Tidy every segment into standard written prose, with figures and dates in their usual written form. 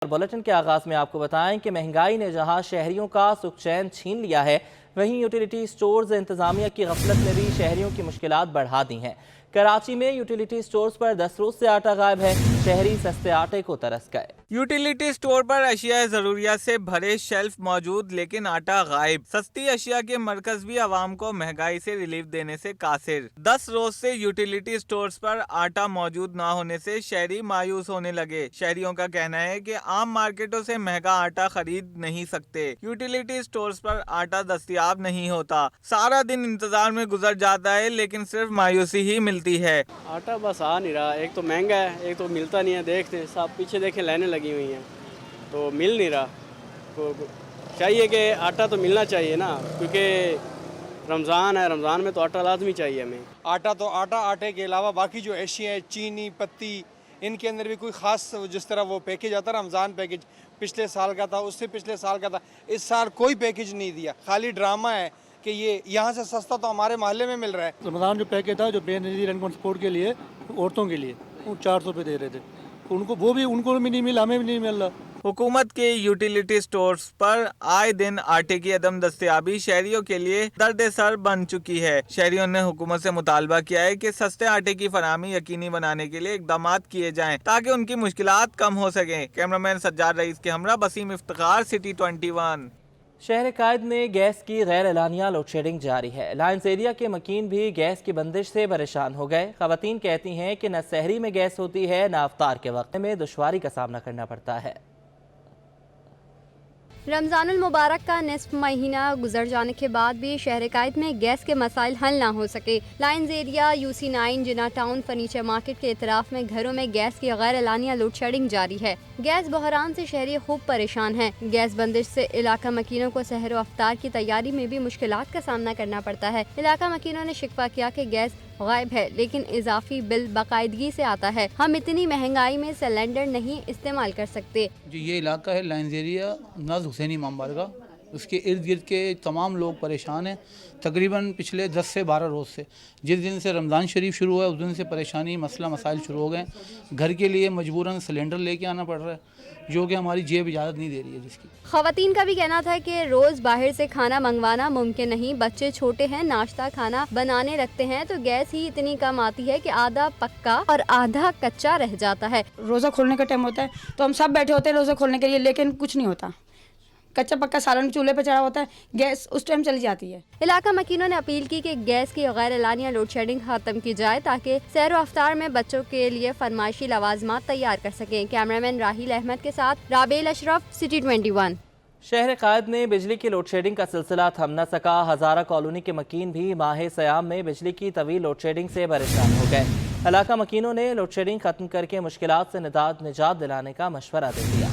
Bulletin के आगाज में आपको बताएं कि महंगाई ने जहां शहरियों का सुख चैन छीन लिया है, वहीं यूटिलिटी स्टोर्स इंतजामिया की गफलत ने भी शहरियों की मुश्किलात बढ़ा दी हैं। कराची में यूटिलिटी स्टोर्स पर 10 रोज से आटा गायब है। शहरी सस्ते आटे को तरस गए। यूटिलिटी स्टोर पर अशिया ज़रूरियात से भरे शेल्फ मौजूद, लेकिन आटा गायब। सस्ती अशिया के मरकज भी आवाम को महंगाई से रिलीफ देने से कासिर। 10 रोज से यूटिलिटी स्टोर्स पर आटा मौजूद न होने से शहरी मायूस होने लगे। शहरियों का कहना है कि आम मार्केटों से महंगा आटा खरीद नहीं सकते। यूटिलिटी स्टोर्स पर आटा दस्तयाब नहीं होता। सारा दिन इंतजार में गुजर जाता है, लेकिन सिर्फ मायूसी ही मिलती है। आटा बस आ नहीं रहा, एक तो महंगा है, एक तो मिलता नहीं है। देखते सब पीछे देखें लाइनें लगी हुई हैं तो मिल नहीं रहा। तो चाहिए कि आटा तो मिलना चाहिए ना, क्योंकि रमज़ान है, रमज़ान में तो आटा लाजमी चाहिए हमें। आटा तो आटा, आटे के अलावा बाकी जो एशिया है, चीनी, पत्ती, इनके अंदर भी कोई ख़ास जिस तरह वो पैकेज आता है, रमज़ान पैकेज पिछले साल का था, उससे पिछले साल का था, इस साल कोई पैकेज नहीं दिया। खाली ड्रामा है कि ये यहाँ से सस्ता तो हमारे मोहल्ले में मिल रहा है। रमज़ान जो पैकेज था, जो बेनज़ीर इनकम सपोर्ट के लिए औरतों के लिए, वो 400 रुपये दे रहे थे, उनको भी नहीं मिला, हमें भी नहीं मिल रहा। हुकूमत के यूटिलिटी स्टोर्स पर आए दिन आटे की अदम दस्तयाबी शहरियों के लिए दर्द सर बन चुकी है। शहरियों ने हुकूमत से मुतालबा किया है कि सस्ते आटे की फराहमी यकीनी बनाने के लिए इकदामात किए जाएं, ताकि उनकी मुश्किलात कम हो सकें। कैमरामैन सज्जाद रईस के हमरा बसीम इफ्तिखार, सिटी 21। शहर कायद में गैस की गैर एलानिया लोड शेडिंग जारी है। लायंस एरिया के मकीन भी गैस की बंदिश से परेशान हो गए। खवातीन कहती हैं कि न सहरी में गैस होती है, न अफ्तार के वक्त में दुश्वारी का सामना करना पड़ता है। रमज़ानुल मुबारक का निस्फ महीना गुजर जाने के बाद भी शहर कायद में गैस के मसाइल हल ना हो सके। लायंस एरिया, UC9, जिना टाउन, फर्नीचर मार्केट के इतराफ में घरों में गैस की गैर एलानिया लोड शेडिंग जारी है। गैस बहरान से शहरी खूब परेशान हैं। गैस बंदिश से इलाका मकीनों को सहर व अफ्तार की तैयारी में भी मुश्किलात का सामना करना पड़ता है। इलाका मकीनों ने शिकवा किया कि गैस गायब है, लेकिन इजाफी बिल बाकायदगी से आता है। हम इतनी महंगाई में सिलेंडर नहीं इस्तेमाल कर सकते। जो ये इलाका है लायंस एरिया, नाज हुसैनी इमाम बारगाह, उसके इर्द गिर्द के तमाम लोग परेशान हैं। तकरीबन पिछले 10 से 12 रोज़ से, जिस दिन से रमज़ान शरीफ शुरू हुआ है, उस दिन से परेशानी मसाइल शुरू हो गए। घर के लिए मजबूरन सिलेंडर लेके आना पड़ रहा है, जो कि हमारी जेब इजाज़त नहीं दे रही है जिसकी। खवातीन का भी कहना था कि रोज़ बाहर से खाना मंगवाना मुमकिन नहीं। बच्चे छोटे हैं, नाश्ता खाना बनाने रखते हैं तो गैस ही इतनी कम आती है कि आधा पक्का और आधा कच्चा रह जाता है। रोज़ा खोलने का टाइम होता है तो हम सब बैठे होते हैं रोज़ा खोलने के लिए, लेकिन कुछ नहीं होता। कच्चा पक्का सालन चूल्हे पे चढ़ा होता है, गैस उस टाइम चली जाती है। इलाका मकीनों ने अपील की कि गैस की गैर एलानिया लोड शेडिंग खत्म की जाए, ताकि सैर व अफ्तार में बच्चों के लिए फरमाइशी लवाजमात तैयार कर सकें। कैमरामैन राहिल अहमद के साथ राबेल अशरफ, सिटी 21। शहर कायद में बिजली की लोड शेडिंग का सिलसिला थम न सका। हजारा कॉलोनी के मकीन भी माह सयाम में बिजली की तवील लोड शेडिंग से परेशान हो गए। इलाका मकीनों ने लोड शेडिंग खत्म करके मुश्किलात से निजात दिलाने का मशवरा दे दिया।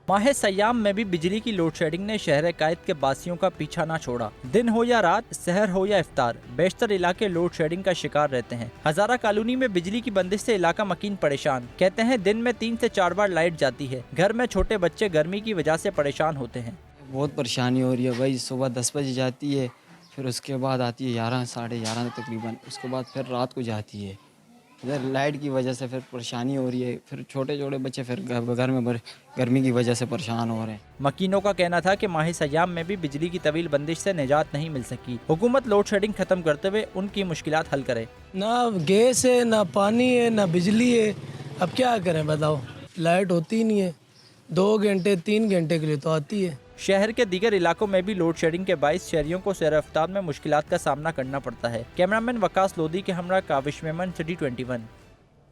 माह सयाम में भी बिजली की लोड शेडिंग ने शहर कायद के बासियों का पीछा ना छोड़ा। दिन हो या रात, सहर हो या इफ्तार, बेशतर इलाके लोड शेडिंग का शिकार रहते हैं। हजारा कॉलोनी में बिजली की बंदिश से इलाका मकीन परेशान। कहते हैं दिन में 3 से 4 बार लाइट जाती है। घर में छोटे बच्चे गर्मी की वजह से परेशान होते हैं। बहुत परेशानी हो रही है भाई। सुबह 10 बजे जाती है, फिर उसके बाद आती है 11 साढ़े 11 तकरीबन, उसके बाद फिर रात को जाती है। इधर लाइट की वजह से फिर परेशानी हो रही है। फिर छोटे छोटे बच्चे फिर घर में गर्मी की वजह से परेशान हो रहे हैं। मकीनों का कहना था कि माह सयाम में भी बिजली की तवील बंदिश से निजात नहीं मिल सकी। हुकूमत लोड शेडिंग खत्म करते हुए उनकी मुश्किलात हल करे। ना गैस है, ना पानी है, ना बिजली है, अब क्या करें बताओ। लाइट होती नहीं है, 2 घंटे 3 घंटे के लिए तो आती है। शहर के दीगर इलाकों में भी लोड शेडिंग के बाइस शहरियों को सैर अफ्तार में मुश्किलात का सामना करना पड़ता है। कैमरामैन वकास लोधी के हमरा काविश मेमन, सिटी 21।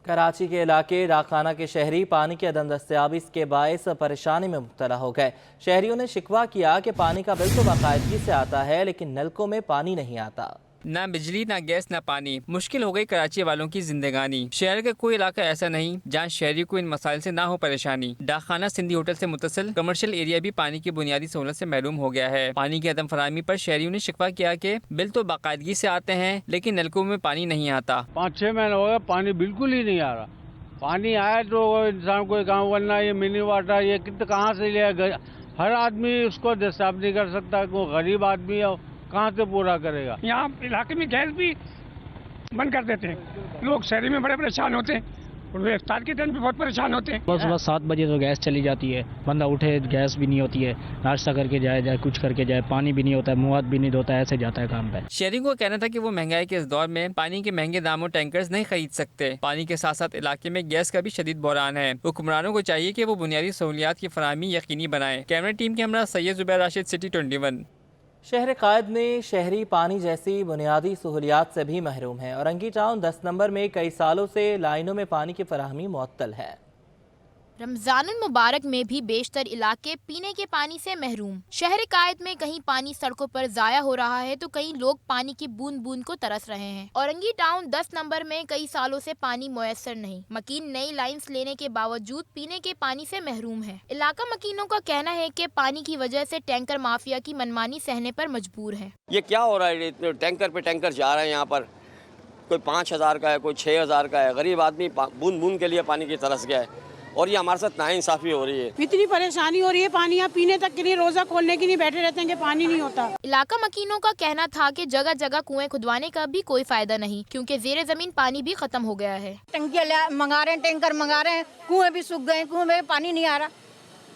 कराची के इलाके राखाना के शहरी पानी की अदम दस्तयाबी के बायस परेशानी में मुब्तला हो गए। शहरियों ने शिकवा किया कि पानी का बिल तो बाकायदगी से आता है, लेकिन नलकों में पानी नहीं आता। ना बिजली, ना गैस, ना पानी। मुश्किल हो गई कराची वालों की जिंदगानी। शहर का कोई इलाका ऐसा नहीं जहाँ शहरी को इन मसाइल से ना हो परेशानी। डाकखाना सिंधी होटल से मुतसिल कमर्शियल एरिया भी पानी की बुनियादी सहूलत से महरूम हो गया है। पानी की अदम फराहमी पर शहरियों ने शिकवा किया कि बिल तो बाकायदगी से आते हैं, लेकिन नलकों में पानी नहीं आता। 5-6 महीने हो गए, पानी बिल्कुल ही नहीं आ रहा। पानी आया तो इंसान को काम करना, ये मिनी वाटर ये कितना कहाँ से लिया। हर आदमी उसको दस्ताब नहीं कर सकता, कोई गरीब आदमी है कहाँ से पूरा करेगा। यहाँ इलाके में गैस भी बंद कर देते हैं, लोग शहरी में बड़े परेशान होते हैं। इफ्तार के दिन भी बहुत परेशान होते हैं। सुबह 7 बजे तो गैस चली जाती है, बंदा उठे गैस भी नहीं होती है, नाश्ता करके जाए कुछ करके जाए, पानी भी नहीं होता है, मुँह हाथ भी नहीं धोता है, ऐसे जाता है काम पे। शहरियों को कहना था कि वो महंगाई के इस दौर में पानी के महंगे दामों टैंकर्स नहीं खरीद सकते। पानी के साथ साथ इलाके में गैस का भी शदीद बहरान है। हुक्मरानों को चाहिए कि वो बुनियादी सहूलियात की फराहमी यकीनी बनाएं। कैमरा टीम के हमरा सैयद जुबैर राशिद, सिटी 21। शहर कायद में शहरी पानी जैसी बुनियादी सहूलियात से भी महरूम है। औरंगी टाउन 10 नंबर में कई सालों से लाइनों में पानी की फराहमी मुअत्तल है। रमजानुल मुबारक में भी बेशतर इलाके पीने के पानी से महरूम। शहर कायद में कहीं पानी सड़कों पर जाया हो रहा है तो कहीं लोग पानी की बूंद बूंद को तरस रहे हैं। औरंगी टाउन 10 नंबर में कई सालों से पानी मुयस्सर नहीं। मकीन नई लाइंस लेने के बावजूद पीने के पानी से महरूम है। इलाका मकीनों का कहना है कि पानी की वजह से टैंकर माफिया की मनमानी सहने पर मजबूर है। ये क्या हो रहा है, टैंकर पे टैंकर जा रहे हैं यहाँ पर, कोई 5000 का है, कोई 6000 का है। गरीब आदमी बूंद बूंद के लिए पानी की तरस गया है और ये हमारे साथ नाइंसाफी हो रही है। इतनी परेशानी हो रही है, पानी यहाँ पीने तक के लिए रोजा खोलने की नहीं बैठे रहते हैं कि पानी नहीं होता। इलाका मकीनों का कहना था कि जगह जगह कुएं खुदवाने का भी कोई फायदा नहीं, क्योंकि जेर जमीन पानी भी खत्म हो गया है। टंकियाँ मंगा रहे हैं, टैंकर मंगा रहे हैं, कुएं भी सूख गए, कुएं में पानी नहीं आ रहा।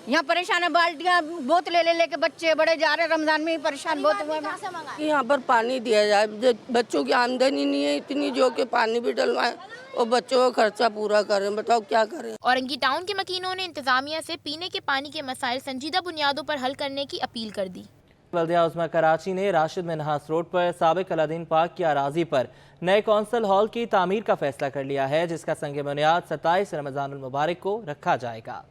यहाँ परेशान है, बाल्टियाँ बोतलें ले लेके बच्चे बड़े जा रहे हैं, रमजान में परेशान बहुत हुए हैं। यहाँ पर पानी दिया जाए, बच्चों की आमदनी नहीं है इतनी जो कि पानी भी डलवाएं और बच्चों का खर्चा पूरा करें। बताओ क्या करें। औरंगी टाउन के मकीनों ने इंतजामिया से पीने के पानी के मसाइल संजीदा बुनियादों पर हल करने की अपील कर दी। बल्दिया उस्मा कराची ने राशिद मिन्हास रोड पर साबिक अलादीन पार्क की अराजी पर नए कौंसल हॉल की तामीर का फैसला कर लिया है, जिसका संग बुनियाद 27 रमजानुल मुबारक को रखा जाएगा।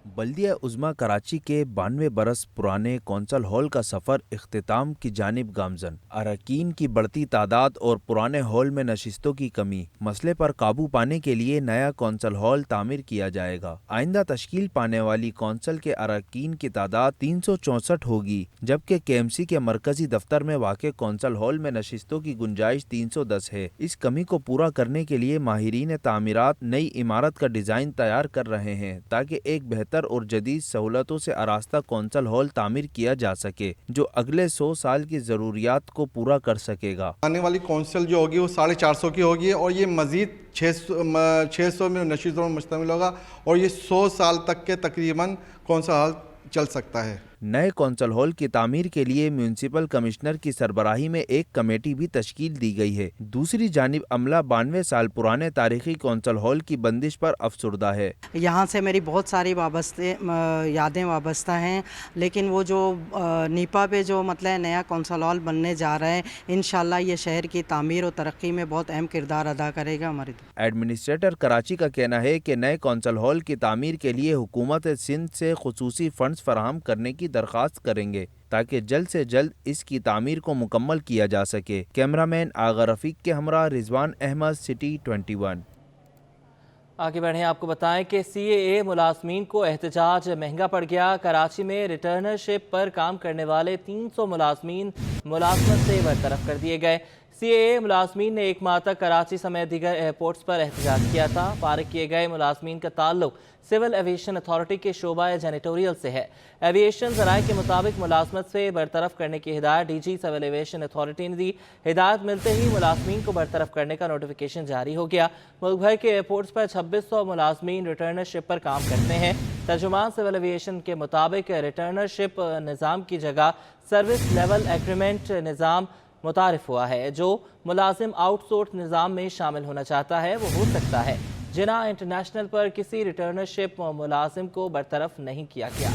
बल्दिया उज़्मा कराची के 92 बरस पुराने कौंसल हॉल का सफ़र इख्तिताम की जानिब गामजन। अरकान की बढ़ती तादाद और पुराने हॉल में नशिस्तों की कमी मसले पर काबू पाने के लिए नया कौंसल हॉल तामीर किया जाएगा। आइंदा तश्कील पाने वाली कौंसल के अरकान की तादाद 364 होगी, जबकि KMC के मरकजी दफ्तर में वाक़े कौंसल हॉल में नशिस्तों की गुंजाइश 310 है। इस कमी को पूरा करने के लिए माहिरीन तामीरात नई इमारत का डिज़ाइन तैयार कर रहे हैं ताकि एक बेहतर और जदीद सहूलतों से आरास्ता कौंसल हॉल तामीर किया जा सके, जो अगले 100 साल की ज़रूरियात को पूरा कर सकेगा। आने वाली कौंसल जो होगी वो 450 की होगी और ये मज़ीद 600 में नशीज़ों में मुश्तमिल होगा और ये 100 साल तक के तकरीबन कौंसल हॉल चल सकता है। नए कौंसल हॉल की तामीर के लिए म्यूनसिपल कमिश्नर की सरबराही में एक कमेटी भी तश्कील दी गई है। दूसरी जानिब अमला 92 साल पुराने तारीखी कौंसल हॉल की बंदिश पर अफसुर्दा है। यहाँ से मेरी बहुत सारी यादें वाबस्ता हैं, लेकिन वो जो नीपा पे जो मतलब नया कौंसल हॉल बनने जा रहा है, इंशाल्लाह ये शहर की तामीर और तरक्की में बहुत अहम किरदार अदा करेगा। हमारी एडमिनिस्ट्रेटर कराची का कहना है कि नए कौंसल हॉल की तामीर के लिए हुकूमत सिंध से खुसूसी फंड्स फराहम करने की दरख्वास्त करेंगे ताकि जल्द से जल्द इसकी तामीर को मुकम्मल किया जा सके। कैमरामैन आगा रफीक के हमरा रिजवान अहमद, सिटी 21। आगे बढ़ें, आपको बताएं कि CAA मुलाजमीन को एहतजाज महंगा पड़ गया। कराची में रिटर्नरशिप पर काम करने वाले 300 मुलाजमीन मुलाजमत से बरतरफ कर दिए गए। CAA मुलाजमीन ने 1 माह तक कराची समेत दीगर एयरपोर्ट्स पर एहतजाज किया था। फारिग किए गए मुलाजमीन का ताल्लुक सिविल एविएशन अथॉरिटी के शोबा जेनिटोरियल से है। एविएशन ज़राए के मुताबिक मुलाजमत से बरतरफ करने की हिदायत DG सिविल एविएशन अथॉरिटी ने दी। हिदायत मिलते ही मुलाजमीन को बरतरफ करने का नोटिफिकेशन जारी हो गया। मुल्क भर के एयरपोर्ट्स पर 2600 मुलाजमीन रिटर्नरशिप पर काम करते हैं। तर्जुमान सिविल एविएशन के मुताबिक रिटर्नरशिप निज़ाम की जगह सर्विस लेवल एग्रीमेंट निज़ाम मुतारिफ हुआ है। जो मुलाजिम आउटसोर्स निज़ाम में शामिल होना चाहता है वो हो सकता है। जिना इंटरनेशनल पर किसी रिटर्नरशिप मुलाजिम को बरतरफ नहीं किया गया।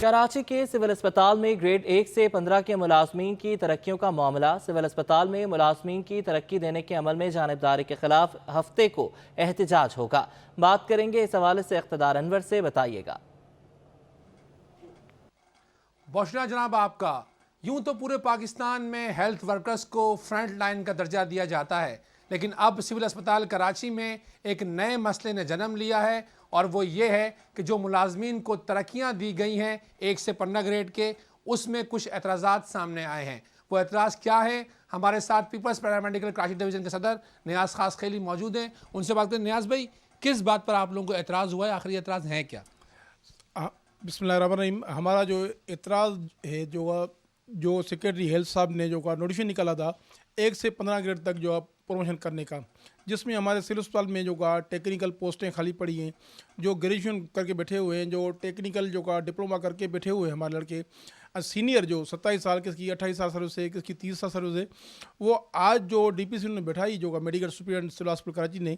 कराची के सिविल अस्पताल में ग्रेड 1 से 15 के मुलाजमीन की तरक्कियों का मामला। सिविल अस्पताल में मुलाजमीन की तरक्की देने के अमल में जानिबदारी के खिलाफ हफ्ते को एहतजाज होगा। बात करेंगे इस हवाले से इख्तिदार अनवर से, बताइएगा। बौशना जनाब आपका। यूं तो पूरे पाकिस्तान में हेल्थ वर्कर्स को फ्रंट लाइन का दर्जा दिया जाता है, लेकिन अब सिविल अस्पताल कराची में एक नए मसले ने जन्म लिया है और वो ये है कि जो मुलाजमीन को तरक्कियां दी गई हैं 1 से 15 ग्रेड के, उसमें कुछ एतराज़ात सामने आए हैं। वो एतराज़ क्या है? हमारे साथ पीपल्स पैरामेडिकल कराची डिवीज़न के सदर नियाज़ खास खेली मौजूद हैं, उनसे बात करें। नियाज़ भाई, किस बात पर आप लोगों को एतराज़ हुआ है? आखिरी एतराज़ हैं क्या? बिस्मिल्लाहिर्रहमानिर्रहीम। हमारा जो एतराज़ है, जो सेक्रेटरी हेल्थ साहब ने जो का नोटिफिकेशन निकाला था 1 से 15 ग्रेड तक जो प्रमोशन करने का, जिसमें हमारे सिविल अस्पताल में जो का टेक्निकल पोस्टें खाली पड़ी हैं, जो ग्रेजुएशन करके बैठे हुए हैं, जो टेक्निकल जो का डिप्लोमा करके बैठे हुए हैं हमारे लड़के, सीनियर जो 27 साल किसकी 28 साल सर्विस है, किसकी 30 साल सर्विस है, वो आज जो DPC ने बैठाई जो का medical superintendent civil hospital Karachi ने,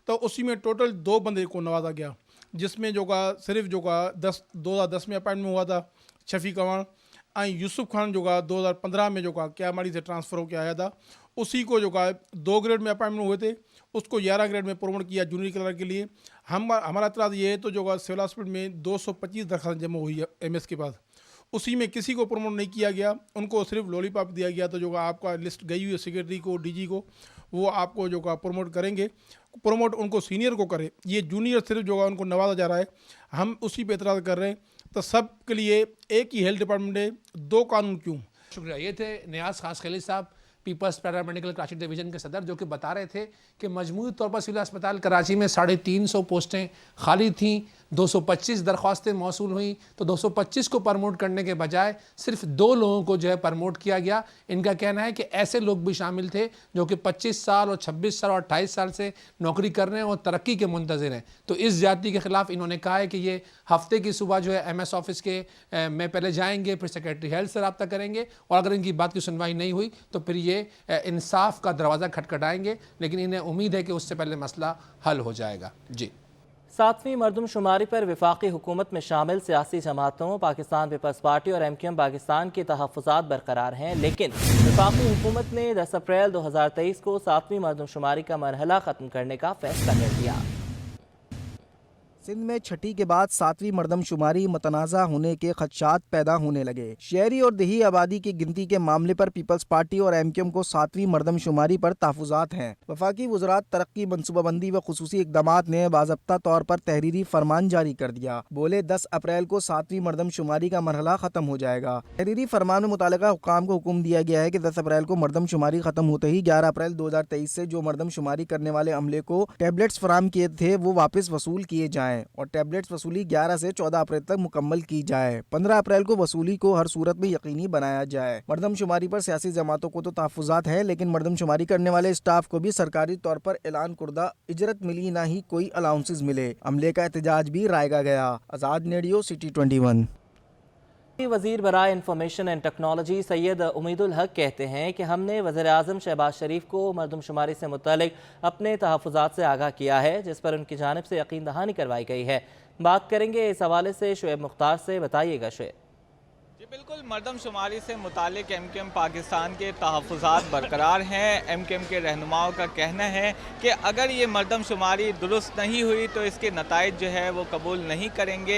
तो उसी में टोटल 2 बंदे को नवाजा गया, जिसमें जो का सिर्फ जो का 2010 में अपॉइंटमेंट हुआ था शफीक अवान, यूसुफ खान जो का 2015 में जो का क्यामाड़ी से ट्रांसफ़र होकर आया था, उसी को जो का 2 ग्रेड में अपॉइंटमेंट हुए थे, उसको 11 ग्रेड में प्रमोट किया जूनियर क्लर्क के लिए। हमारा एतराज़ ये है तो जो का सिविल हॉस्पिटल में 225 दरख्वास्त जमा हुई है MS के पास, उसी में किसी को प्रमोट नहीं किया गया, उनको सिर्फ लॉलीपॉप दिया गया। तो जो का आपका लिस्ट गई हुई है सेक्रेटरी को, DG को, वो आपको जो का प्रमोट करेंगे, प्रमोट उनको सीनियर को करे, ये जूनियर सिर्फ जो है उनको नवाजा जा रहा है, हम उसी पे एतराज़ कर रहे हैं। तो सब के लिए एक ही हेल्थ डिपार्टमेंट है, 2 कानून क्यों? शुक्रिया। ये थे नियाज़ खास खलील साहब, पीपल्स पैरामेडिकल कराची डिवीज़न के सदर, जो कि बता रहे थे कि मजमूई तौर पर सिविल अस्पताल कराची में 350 पोस्टें खाली थीं, 225 दरख्वास्तें मौसूल हुई, तो 225 को प्रमोट करने के बजाय सिर्फ 2 लोगों को जो है प्रमोट किया गया। इनका कहना है कि ऐसे लोग भी शामिल थे जो कि 25 साल और 26 साल और 28 साल से नौकरी कर रहे हैं और तरक्की के मुंतज़िर हैं। तो इस ज़्यादती के ख़िलाफ़ इन्होंने कहा है कि ये हफ्ते की सुबह जो है MS ऑफिस के में पहले जाएंगे, फिर सेक्रेटरी हेल्थ से रब्ता करेंगे, और अगर इनकी बात की सुनवाई नहीं हुई तो फिर ये इंसाफ का दरवाज़ा खटखटाएंगे, लेकिन इन्हें उम्मीद है कि उससे पहले मसला हल हो जाएगा। जी, 7वीं मरदमशुमारी पर वफाकी हुकूमत में शामिल सियासी जमातों, पाकिस्तान पीपल्स पार्टी और MQM पाकिस्तान के तहफ़्फ़ुज़ात बरकरार हैं, लेकिन वफाकी हुकूमत ने 10 अप्रैल 2023 को 7वीं मरदमशुमारी का मरहला ख़त्म करने का फैसला कर लिया। सिंध में छठी के बाद 7वीं मरदमशुमारी मुतनाज़ा होने के खदशात पैदा होने लगे। शहरी और देही आबादी की गिनती के मामले पर पीपल्स पार्टी और MQM को 7वीं मरदमशुमारी पर तहफ़्फ़ुज़ात हैं। वफाकी वज़रात तरक्की, मनसूबाबंदी व खुसूसी इक़दामात ने बाज़ाब्ता तौर पर तहरीरी फरमान जारी कर दिया। बोले 10 अप्रैल को 7वीं मरदमशुमारी का मरहला ख़त्म हो जाएगा। तहरीरी फरमान में मुतालिका हुक्काम को हुक्म दिया गया है कि 10 अप्रैल को मरदमशुमारी ख़त्म होते ही 11 अप्रैल 2023 से जो मरदमशुमारी करने वाले अमले को टैबलेट्स फराहम किए थे वो वापस वसूल किए जाएँ और टैबलेट्स वसूली 11 से 14 अप्रैल तक मुकम्मल की जाए। 15 अप्रैल को वसूली को हर सूरत में यकीनी बनाया जाए। मरदमशुमारी पर सियासी जमातों को तो तहफ़्फ़ुज़ात है, लेकिन मरदमशुमारी करने वाले स्टाफ को भी सरकारी तौर पर ऐलान कुर्दा इजरत मिली, ना ही कोई अलाउंसेस मिले। अमले का एहतजाज भी रायगा गया। आज़ाद रेडियो, सिटी 21। वज़ीर बराए इंफॉर्मेशन एंड टेक्नोलॉजी सैयद उमीदुल हक कहते हैं कि हमने वज़ीर-ए-आज़म शहबाज शरीफ को मरदमशुमारी से मुतालिक अपने तहफ़्फ़ुज़ात से आगाह किया है, जिस पर उनकी जानिब से यकीन दहानी करवाई गई है। बात करेंगे इस हवाले से शुएब मुख्तार से, बताइएगा शुएब। जी बिल्कुल, मरदमशुमारी से मुतालिक MQM पाकिस्तान के तहफ़्फ़ुज़ात बरकरार हैं। MQM के रहनुमाओं का कहना है कि अगर ये मरदमशुमारी दुरुस्त नहीं हुई तो इसके नताइज जो है वो कबूल नहीं करेंगे।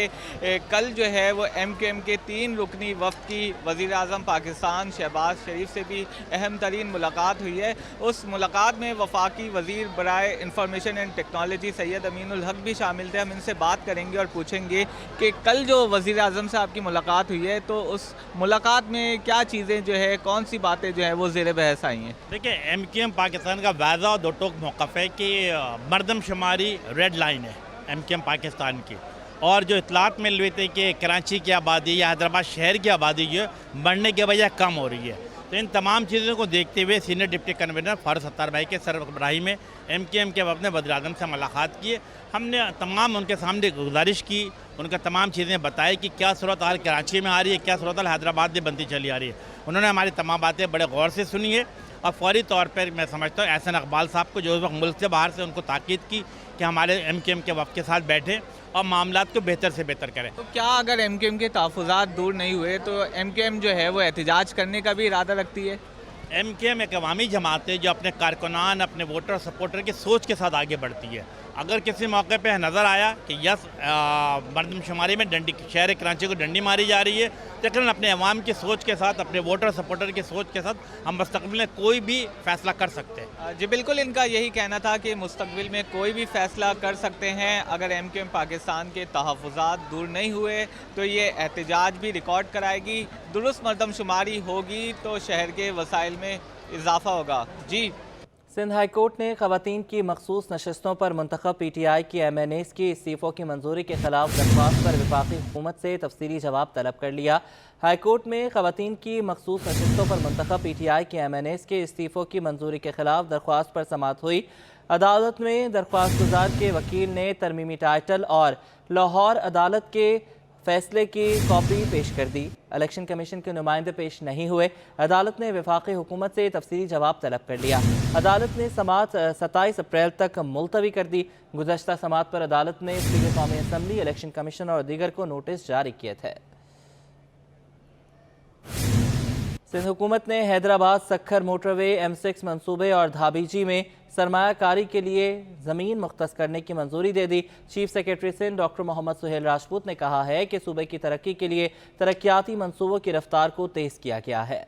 कल जो है वो MQM के 3 रुकनी वफ़द की वज़ीर-ए-आज़म पाकिस्तान शहबाज शरीफ से भी अहम तरीन मुलाकात हुई है। उस मुलाकात में वफाकी वज़ीर बराए information and technology Syed Aminul Haq भी शामिल थे। हम इनसे बात करेंगे और पूछेंगे कि कल जो वज़ीर-ए-आज़म से आपकी मुलाकात हुई है तो उस मुलाकात में क्या चीज़ें जो है, कौन सी बातें जो है वो ज़ेर बहस आई हैं? देखिए, MQM पाकिस्तान का वाज़ा और दो टोक मौक़िफ़ है कि मरदमशुमारी रेड लाइन है MQM पाकिस्तान की, और जो इतलात मिल रही थी कि कराची की आबादी या हैदराबाद शहर की आबादी जो बढ़ने के बजाय कम हो रही है, तो इन तमाम चीज़ों को देखते हुए senior deputy convener Farooq Sattar भाई के सरबराही में MQM के अपने वज़ीर-ए-आज़म से मुलाकात की। हमने तमाम उनके सामने गुजारिश की, उनका तमाम चीज़ें बताई कि क्या सूरत हाल कराची में आ रही है, क्या सूरत हाल हैदराबाद में बनती चली आ रही है। उन्होंने हमारी तमाम बातें बड़े गौर से सुनी है और फौरी तौर पर मैं समझता हूँ एहसन इकबाल साहब को, जो उस वक्त मुल्क से बाहर से, उनको ताकीद की कि हमारे MQM के वफ़द के साथ बैठें और मामलात को बेहतर से बेहतर करें। तो क्या अगर MQM के तहफ़्फ़ुज़ात दूर नहीं हुए तो MQM जो है वो एहतजाज करने का भी इरादा रखती है? MQM एक अवामी जमात है जो अपने कारकुनान, अपने वोटर सपोर्टर की सोच के साथ आगे बढ़ती है। अगर किसी मौके पे नज़र आया कि यस मरदमशुमारी में डंडी, शहर कराची को डंडी मारी जा रही है, लेकिन अपने अवाम की सोच के साथ, अपने वोटर सपोर्टर की सोच के साथ हम मुस्तक़बिल में कोई भी फ़ैसला कर सकते हैं। जी बिल्कुल, इनका यही कहना था कि मुस्तक़बिल में कोई भी फ़ैसला कर सकते हैं। अगर MQM पाकिस्तान के तहफ़्फ़ुज़ात दूर नहीं हुए तो ये एहतजाज भी रिकॉर्ड कराएगी। दुरुस्त मरदमशुमारी होगी तो शहर के वसाइल में इजाफ़ा होगा। जी। सिंध हाई कोर्ट ने खवातीन की मखसूस नशस्तों पर मुंतखब PTI की MNAs की इस्तीफ़ों की मंजूरी के खिलाफ दरख्वास्त पर वफाकी हुकूमत से तफसीली जवाब तलब कर लिया। हाई कोर्ट में खवातीन की मखसूस नशस्तों पर मुंतखब PTI की MNAs के इस्तीफ़ों की मंजूरी के खिलाफ दरख्वास्त पर समाअत हुई। अदालत में दरख्वास्त गुजार के वकील ने तरमीमी टाइटल और लाहौर अदालत के फैसले की कॉपी पेश कर दी। इलेक्शन कमीशन के नुमाइंदे पेश नहीं हुए। अदालत ने वफाकी हुकूमत से तफसीली जवाब तलब कर लिया। अदालत ने समाअत 27 अप्रैल तक मुलतवी कर दी। गुज़श्ता समाअत पर अदालत ने स्पीकर कौमी असम्बली, इलेक्शन कमीशन और दीगर को नोटिस जारी किए थे। सिंध हुकूमत ने हैदराबाद सक्खर मोटरवे, M6 मंसूबे और धाबीजी में सरमायाकारी के लिए ज़मीन मुख्तस करने की मंजूरी दे दी। Chief secretary Sindh doctor Mohammad Suhail Rajput ने कहा है कि सूबे की तरक्की के लिए तरक्याती मंसूबों की रफ्तार को तेज़ किया गया है।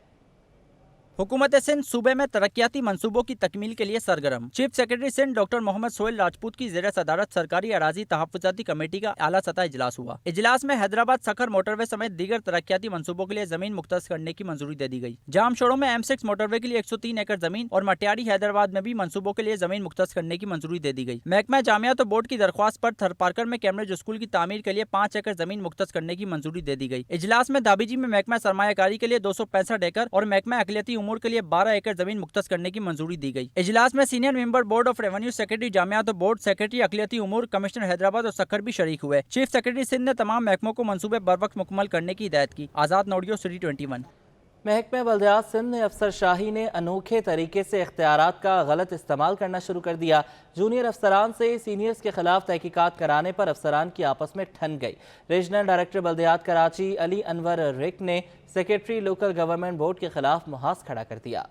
हुकूमत सिंध सूबे में तरक्याती मंसूबों की तकमील के लिए सरगर्म। Chief secretary Sindh doctor Mohammad Suhail Rajput की ज़ेर सदारत सरकारी अराजी तहफ़्फ़ुज़ाती कमेटी का आला सतह इजलास हुआ। इजलास में हैदराबाद सक्खर मोटरवे समेत दीगर तरक्याती मंसूबों के लिए जमीन मुख्तस करने की मंजूरी दे दी गई। जामशोड़ों में M6 मोटरवे के लिए 103 एकड़ जमीन और मटियारी हैदराबाद में भी मंसूबों के लिए जमीन मुख्तस करने की मंजूरी दे दी गई। महकमा जामियात बोर्ड की दरख्वास्त पर थरपारकर में कैम्ब्रिज स्कूल की तामीर के लिए 5 एकड़ जमीन मुख्तस करने की मंजूरी दे दी गई। इजलास में दाबीजी में महकमा सरमायाकारी के लिए 265 एकड़ और महकमा अक़लियती उमूर के लिए 12 एकड़ जमीन मुख्तस करने की मंजूरी दी गई। इजलास में senior member board of revenue, secretary जामियात बोर्ड, सेक्रेटरी अक़लियती उमूर, कमिश्नर हैदराबाद और सक्खर भी शरीक हुए। चीफ सेक्रेटरी सिंध ने तमाम महकमों को मंसूबे बरवक्त मुकम्मल करने की हिदायत की। आज़ाद नोडियो, सिटी 21। महकमे बल्दियात सिंध ने अफसरशाही ने अनोखे तरीके से इख्तियारात का गलत इस्तेमाल करना शुरू कर दिया। जूनियर अफसरान से सीनियर्स के खिलाफ तहकीकात कराने पर अफसरान की आपस में ठन गई। रीजनल डायरेक्टर बल्दियात कराची अली अनवर रिक ने सेक्रेटरी लोकल गवर्नमेंट बोर्ड के खिलाफ मुहाज खड़ा कर दिया।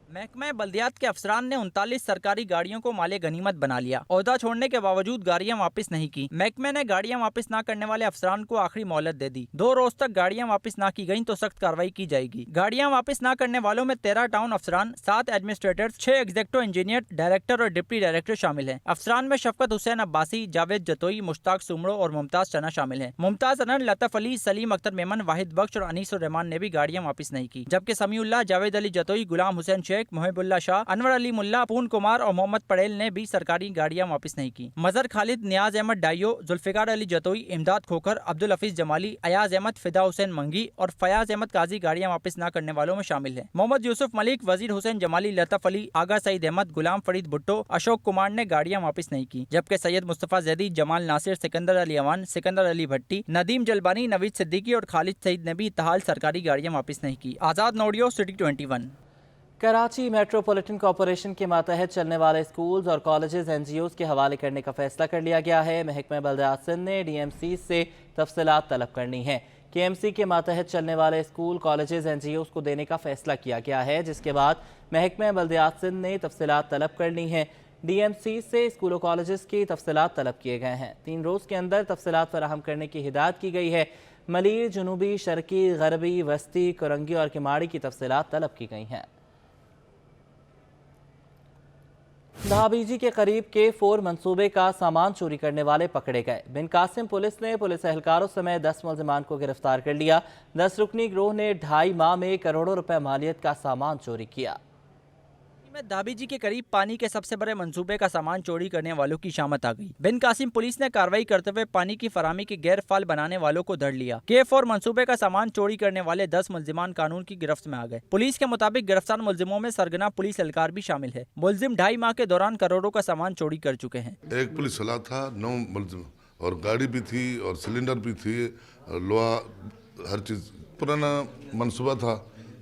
महकमा बल्दियात के अफसरान ने 39 सरकारी गाड़ियों को माले गनीमत बना लिया। ओहदा छोड़ने के बावजूद गाड़ियां वापस नहीं की। महकमे ने गाड़ियां वापस ना करने वाले अफसरान को आखिरी मोहलत दे दी। 2 रोज तक गाड़ियां वापस ना की गईं तो सख्त कार्रवाई की जाएगी। गाड़ियां वापस ना करने वालों में 13 टाउन अफसरान, 7 एडमिनिस्ट्रेटर्स, 6 एग्जीक्यूटिव इंजीनियर, डायरेक्टर और डिप्टी डायरेक्टर शामिल हैं। अफसरान में शफकत हुसैन अब्बासी, जावेद जतोई, मुश्ताक सुमड़ो और मुमताज चना शामिल हैं। मुमताज अनन, लतफ अली, सलीम अख्तर मेमन, वाहिद बख्श और अनीस उर रहमान ने भी गाड़ियां वापस नहीं की, जबकि समीउल्लाह, जावेद अली जतोई, गुलाम हुसैन शेख, मोहिबुल्लाह शाह, अनवर अली मुल्ला, पून कुमार और मोहम्मद पटेल ने भी सरकारी गाड़ियां वापस नहीं की। मजर खालिद, नियाज अहमद डाइयो, जुल्फिकार अली जतोई, इमदाद खोखर, अब्दुल हफीज जमाली, अयाज अहमद, फिदा हुसैन मंगी और फयाज अहमद काजी गाड़ियां वापस न करने वालों में शामिल हैं। मोहम्मद यूसुफ मलिक, वजीर हुसैन जमाली, लतफ अली, आगा सईद अहमद, गुलाम फरीद भुट्टो, अशोक कुमार ने गाड़ियां वापस नहीं की, जबकि सैयद मुस्तफा जैदी, जमाल नासिर, सिकंदर अली अवान, सिकंदर अली भट्टी, नदीम जलबानी, नवीद सिद्दीकी और खालिद सईद ने भी इत्तहाल सरकारी गाड़ियां वापस नहीं की। आज़ाद नोडियो, सिटी 21। कराची मेट्रोपॉलिटन कॉरपोरेशन के मातहत चलने वाले स्कूल्स और कॉलेजेस NGOs के हवाले करने का फैसला कर लिया गया है। महकमा बल्दियात सिंध ने DMC से तफसीलात तलब करनी है। KMC के मातहत चलने वाले स्कूल, कॉलेजेस NGOs को देने का फैसला किया गया है, जिसके बाद महकमा बल्दियात सिंध ने तफसीलात तलब करनी है। DMC से स्कूलों कॉलेजेस की तफसीलात तलब किए गए हैं। 3 रोज़ के अंदर तफसीलात फराहम करने की हिदायत की गई है। मलीर, जनूबी, शर्की, गरबी, वस्ती, कुरंगी और किमाड़ी की तफसीलात तलब की गई हैं। धाबीजी के करीब K4 मंसूबे का सामान चोरी करने वाले पकड़े गए। बिन कासिम पुलिस ने पुलिस एहलकारों समेत 10 मुलजिमान को गिरफ्तार कर लिया। 10 रुकनी गिरोह ने 2.5 माह में करोड़ों रुपए मालियत का सामान चोरी किया। धाबीजी के करीब पानी के सबसे बड़े मंसूबे का सामान चोरी करने वालों की शामत आ गई। बिन कासिम पुलिस ने कार्रवाई करते हुए पानी की फराहमी के गैर फाल बनाने वालों को धर लिया। K4 मंसूबे का सामान चोरी करने वाले 10 मुलजिमान कानून की गिरफ्त में आ गए। पुलिस के मुताबिक गिरफ्तार मुलजिमों में सरगना पुलिस एहलकार भी शामिल है। मुलजिम 2.5 माह के दौरान करोड़ों का सामान चोरी कर चुके हैं। एक पुलिस वाला था, 9 मुलजिम और गाड़ी भी थी और सिलेंडर भी थी, लोहा, हर चीज़ पुराना मंसूबा था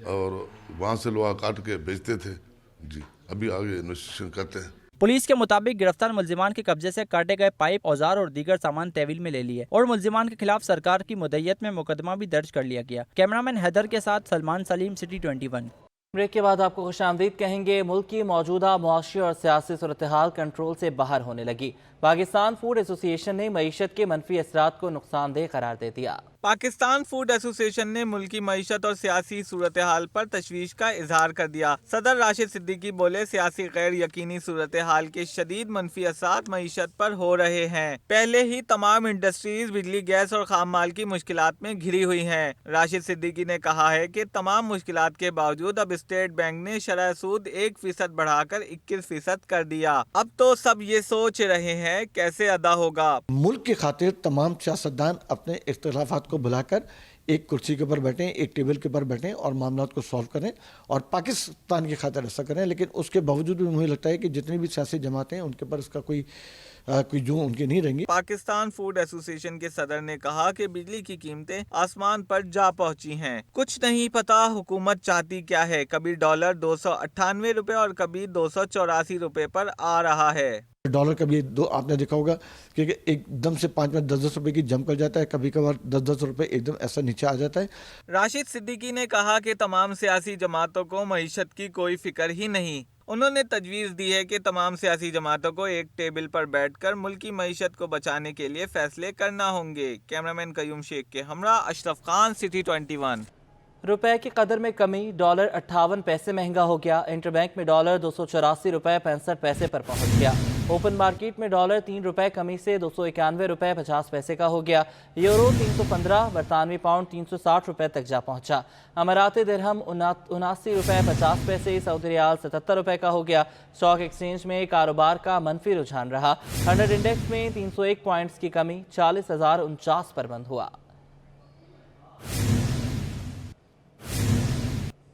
और वहाँ से लोहा काट के बेचते थे। जी, अभी आगे इन्वेस्टिगेशन करते हैं। पुलिस के मुताबिक गिरफ्तार मुलजिमान के कब्जे से काटे गए पाइप, औजार और दीगर सामान तहवील में ले लिए और मुलजिमान के खिलाफ सरकार की मुद्दत में मुकदमा भी दर्ज कर लिया गया। कैमरामैन हैदर के साथ सलमान सलीम, सिटी 21। ब्रेक के बाद आपको खुशामदीद कहेंगे। मुल्क की मौजूदा मुआशी और सियासी सूरत-ए-हाल कंट्रोल से बाहर होने लगी। पाकिस्तान फूड एसोसिएशन ने मईशत के मनफी असरात को नुकसानदेह करार दे दिया। पाकिस्तान फूड एसोसिएशन ने मुल्की मईशत और सियासी सूरत हाल पर तशवीश का इजहार कर दिया। सदर राशिद सिद्दीकी बोले, सियासी गैर यकीनी सूरत हाल के शदीद मनफी असरात मईशत पर हो रहे हैं। पहले ही तमाम इंडस्ट्रीज बिजली, गैस और खाम माल की मुश्किलात में घिरी हुई हैं। राशिद सिद्दीकी ने कहा है कि तमाम मुश्किलात के बावजूद अब स्टेट बैंक ने शरह सूद 1% बढ़ाकर 21% कर दिया। अब तो सब ये सोच रहे हैं कैसे अदा होगा। मुल्क की खातिर तमाम सियासतदान अपने इख्तिलाफात को भुलाकर एक कुर्सी के ऊपर बैठें, एक टेबल के ऊपर बैठें और मामलात को सॉल्व करें और पाकिस्तान की खातिर ऐसा करें। लेकिन उसके बावजूद भी मुझे लगता है कि जितनी भी सियासी जमातें हैं उनके पर इसका कोई जू उनकी नहीं रहेंगी। पाकिस्तान फूड एसोसिएशन के सदर ने कहा कि बिजली की कीमतें आसमान पर जा पहुंची हैं। कुछ नहीं पता हुकूमत चाहती क्या है। कभी डॉलर 298 रुपए और कभी 284 रुपए पर आ रहा है। डॉलर कभी आपने देखा होगा कि एकदम से 5 में 10-10 रुपए की जंप कर जाता है, कभी कभार 10-10 रुपए एकदम ऐसा नीचे आ जाता है। राशिद सिद्दीकी ने कहा कि तमाम सियासी जमातों को मईशत की कोई फिक्र ही नहीं। उन्होंने तजवीज़ दी है कि तमाम सियासी जमातों को एक टेबल पर बैठकर मुल्की मईशत को बचाने के लिए फैसले करना होंगे। कैमरामैन कयूम शेख के हमरा अशरफ खान, सिटी 21। रुपए की कदर में कमी, डॉलर 58 पैसे महंगा हो गया। इंटरबैंक में डॉलर 284 रुपए 65 पैसे पर पहुंच गया। ओपन मार्केट में डॉलर 3 रुपए कमी से 291 रुपए 50 पैसे का हो गया। यूरो 315, बरतानवी पाउंड 360 रुपए तक जा पहुंचा। अमाराती दिरहम 79 रुपए 50 पैसे, सऊदी रियाल 77 रुपए का हो गया। स्टॉक एक्सचेंज में कारोबार का मनफी रुझान रहा। 100 इंडेक्स में 301 पॉइंट्स की कमी 40,049 पर बंद हुआ।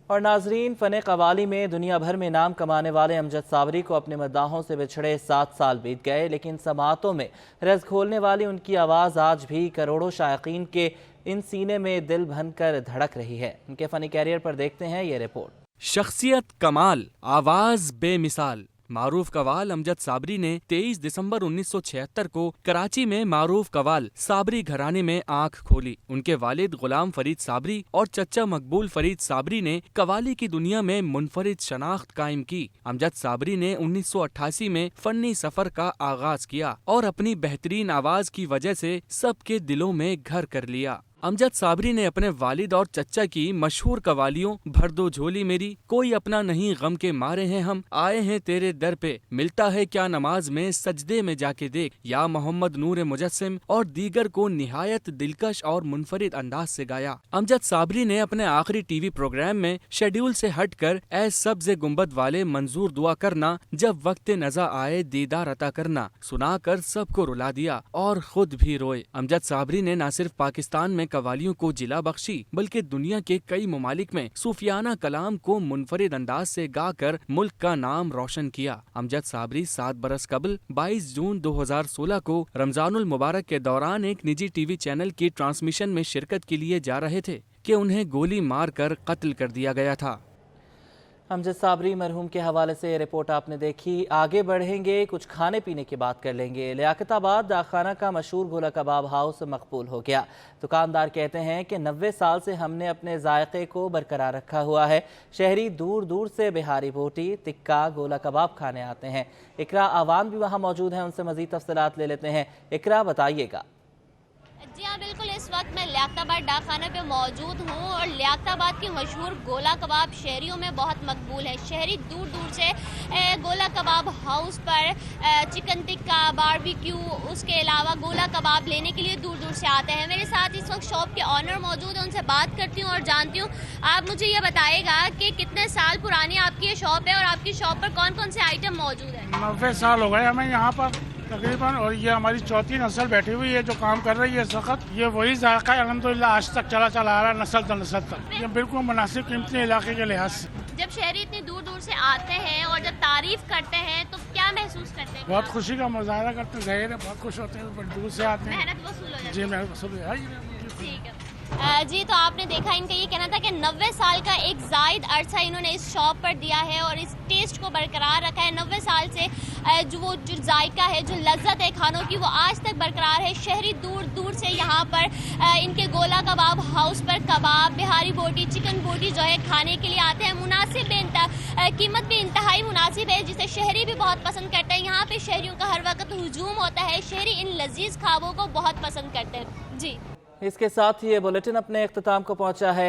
और नाजरीन, फ़न कवाली में दुनिया भर में नाम कमाने वाले अमजद साबरी को अपने मद्दाहों से बिछड़े 7 साल बीत गए, लेकिन समातों में रज़ खोलने वाली उनकी आवाज़ आज भी करोड़ों शायकीन के इन सीने में दिल भनकर धड़क रही है। उनके फ़नी कैरियर पर देखते हैं ये रिपोर्ट। शख्सियत कमाल, आवाज़ बेमिसाल। मारूफ कवाल अमजद साबरी ने 23 दिसंबर 1976 को कराची में मारूफ कवाल साबरी घराने में आंख खोली। उनके वालिद गुलाम फरीद साबरी और चचा मकबूल फरीद साबरी ने कवाली की दुनिया में मुनफरिद शनाख्त कायम की। अमजद साबरी ने 1988 में फन्नी सफर का आगाज किया और अपनी बेहतरीन आवाज की वजह से सबके दिलों में घर कर लिया। अमजद साबरी ने अपने वालिद और चचा की मशहूर कवालियों भर दो झोली मेरी, कोई अपना नहीं गम के मारे हैं हम, आए हैं तेरे दर पे, मिलता है क्या नमाज में, सजदे में जाके देख, या मोहम्मद नूर मुजस्सिम और दीगर को निहायत दिलकश और मुनफरिद अंदाज से गाया। अमजद साबरी ने अपने आखिरी टीवी प्रोग्राम में शेड्यूल से हटकर ऐ सब्ज़े गुंबद वाले मंजूर दुआ करना, जब वक्त नज़ा आए दीदार अता करना सुनाकर सबको रुला दिया और खुद भी रोए। अमजद साबरी ने न सिर्फ पाकिस्तान में कवालियों को जिला बख्शी, बल्कि दुनिया के कई ममालिक में सूफियाना कलाम को मुनफरिद अंदाज से गाकर मुल्क का नाम रोशन किया। अमजद साबरी 7 बरस कबल 22 जून 2016 को रमजानुल मुबारक के दौरान एक निजी टीवी चैनल की ट्रांसमिशन में शिरकत के लिए जा रहे थे कि उन्हें गोली मार कर कत्ल कर दिया गया था। अमजद साबरी मरहूम के हवाले से रिपोर्ट आपने देखी। आगे बढ़ेंगे, कुछ खाने पीने की बात कर लेंगे। लियाकताबाद डाकखाना का मशहूर गोला कबाब हाउस मकबूल हो गया। दुकानदार कहते हैं कि 90 साल से हमने अपने जायके को बरकरार रखा हुआ है। शहरी दूर दूर से बिहारी बोटी, टिक्का, गोला कबाब खाने आते हैं। इकरा आवान भी वहाँ मौजूद है, उनसे मज़ीद तफसीलात ले लेते हैं। इकरा, बताइएगा। जी हाँ बिल्कुल, इस वक्त मैं लियाकताबाद डाकखाने पे मौजूद हूँ और लियाकताबाद की मशहूर गोला कबाब शहरियों में बहुत मकबूल है। शहरी दूर दूर से गोला कबाब हाउस पर चिकन टिक्का, बारबेक्यू, उसके अलावा गोला कबाब लेने के लिए दूर दूर से आते हैं। मेरे साथ इस वक्त शॉप के ऑनर मौजूद हैं, उनसे बात करती हूँ और जानती हूँ। आप मुझे ये बताइएगा कि कितने साल पुरानी आपकी ये शॉप है और आपकी शॉप पर कौन कौन से आइटम मौजूद है? 90 साल हो गए हमें यहाँ पर तकरीबन, और ये हमारी चौथी नस्ल बैठी हुई है जो काम कर रही है इस वक्त। ये वही जायका है अल्हम्दुलिल्लाह आज तक चला आ रहा है, नस्ल दर नस्ल तक। ये बिल्कुल मुनासिब कीमती इलाके के लिहाज से। जब शहरी इतनी दूर दूर से आते हैं और जब तारीफ करते हैं तो क्या महसूस करते हैं? बहुत खुशी का मुजाहरा करते हैं, जाहिर है बहुत खुश होते हैं, बड़ी दूर से आते हैं। मेहनत वसूल हो जाती है। जी मेहनत वसूल है। ठीक है जी, तो आपने देखा इनका ये कहना था कि 90 साल का एक जायद अरसा इन्होंने इस शॉप पर दिया है और इस टेस्ट को बरकरार रखा है। 90 साल से जो जायका है, जो लज्जत है खानों की, वो आज तक बरकरार है। शहरी दूर दूर से यहाँ पर इनके गोला कबाब हाउस पर कबाब, बिहारी बोटी, चिकन बोटी जो है खाने के लिए आते हैं। मुनासिब कीमत भी इंतहाई मुनासिब है, जिसे शहरी भी बहुत पसंद करते हैं। यहाँ पे शहरियों का हर वक्त हुजूम होता है। शहरी इन लजीज खाबों को बहुत पसंद करते हैं। जी اس کے ساتھ یہ بلیٹن اپنے اختتام کو پہنچا ہے۔